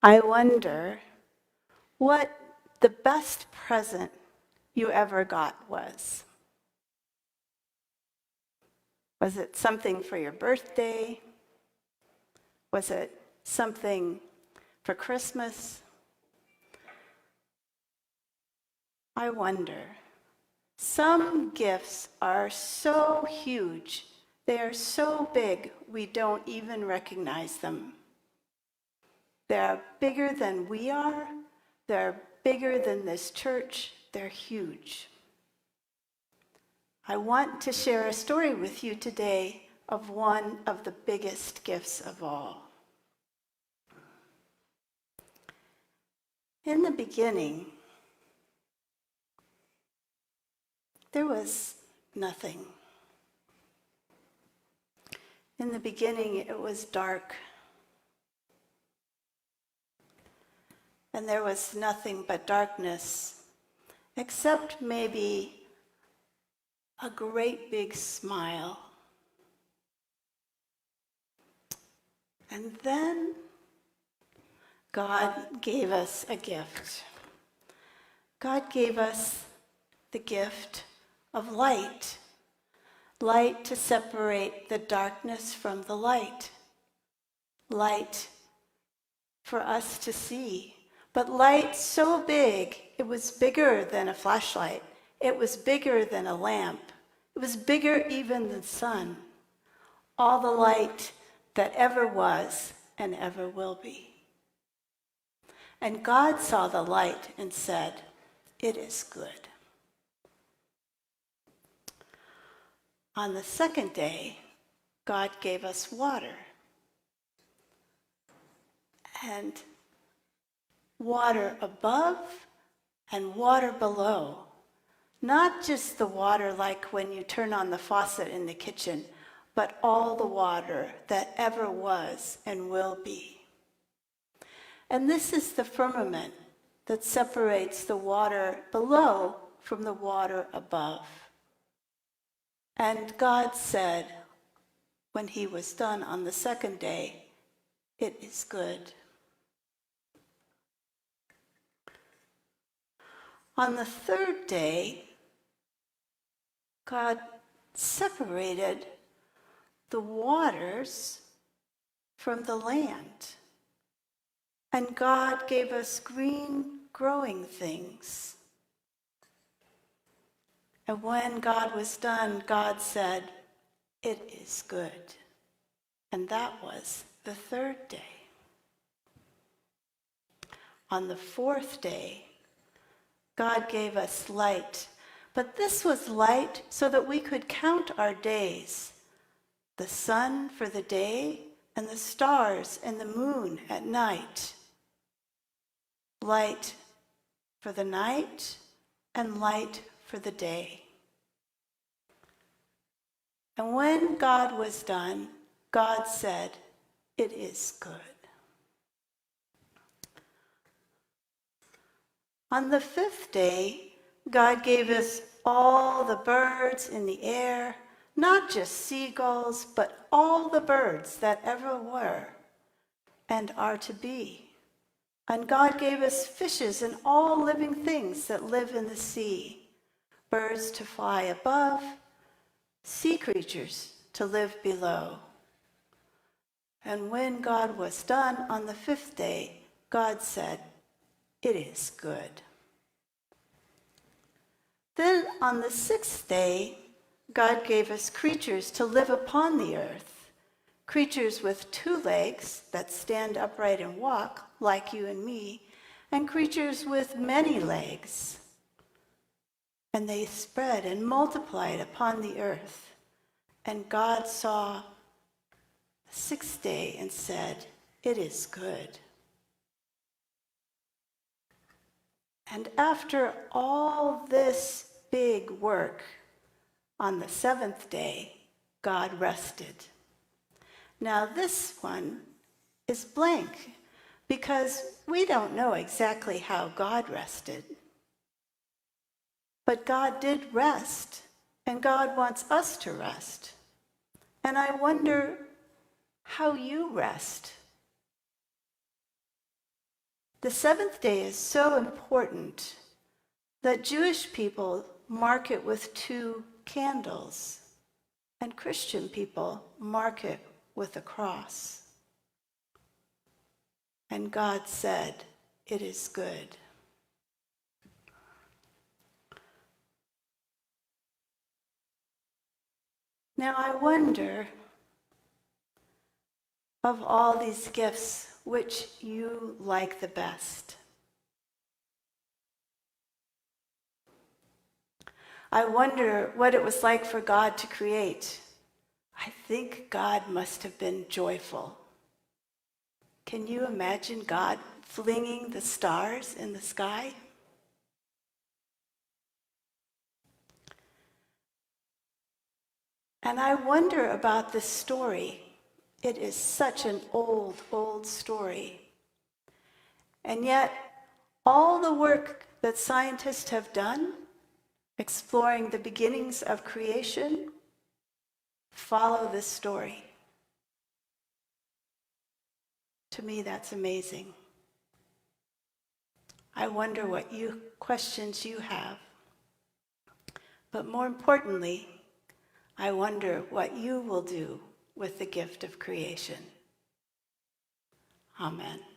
I wonder what the best present you ever got was. Was it something for your birthday? Was it something for Christmas? I wonder. Some gifts are so huge, they are so big, we don't even recognize them. They're bigger than we are, they're bigger than this church, they're huge. I want to share a story with you today of one of the biggest gifts of all. In the beginning, there was nothing. In the beginning, it was dark. And there was nothing but darkness, except maybe a great big smile. And then God gave us a gift. God gave us the gift of light. Light to separate the darkness from the light. Light for us to see. But light so big, it was bigger than a flashlight. It was bigger than a lamp. It was bigger even than the sun. All the light that ever was and ever will be. And God saw the light and said, "It is good." On the second day, God gave us water. And water above and water below. Not just the water like when you turn on the faucet in the kitchen, but all the water that ever was and will be. And this is the firmament that separates the water below from the water above. And God said, when he was done on the second day, "It is good." On the third day, God separated the waters from the land. And God gave us green growing things. And when God was done, God said, "It is good." And that was the third day. On the fourth day, God gave us light, but this was light so that we could count our days, the sun for the day and the stars and the moon at night. Light for the night and light for the day. And when God was done, God said, "It is good." On the fifth day, God gave us all the birds in the air, not just seagulls, but all the birds that ever were and are to be. And God gave us fishes and all living things that live in the sea, birds to fly above, sea creatures to live below. And when God was done on the fifth day, God said, "It is good." Then on the sixth day, God gave us creatures to live upon the earth, creatures with 2 legs that stand upright and walk, like you and me, and creatures with many legs. And they spread and multiplied upon the earth. And God saw the sixth day and said, "It is good." And after all this big work, on the seventh day, God rested. Now this one is blank because we don't know exactly how God rested. But God did rest, and God wants us to rest. And I wonder how you rest. The seventh day is so important that Jewish people mark it with 2 candles, and Christian people mark it with a cross. And God said, "It is good." Now I wonder, of all these gifts, which you like the best. I wonder what it was like for God to create. I think God must have been joyful. Can you imagine God flinging the stars in the sky? And I wonder about this story. It is such an old, old story. And yet, all the work that scientists have done, exploring the beginnings of creation, follow this story. To me, that's amazing. I wonder what questions you have. But more importantly, I wonder what you will do with the gift of creation. Amen.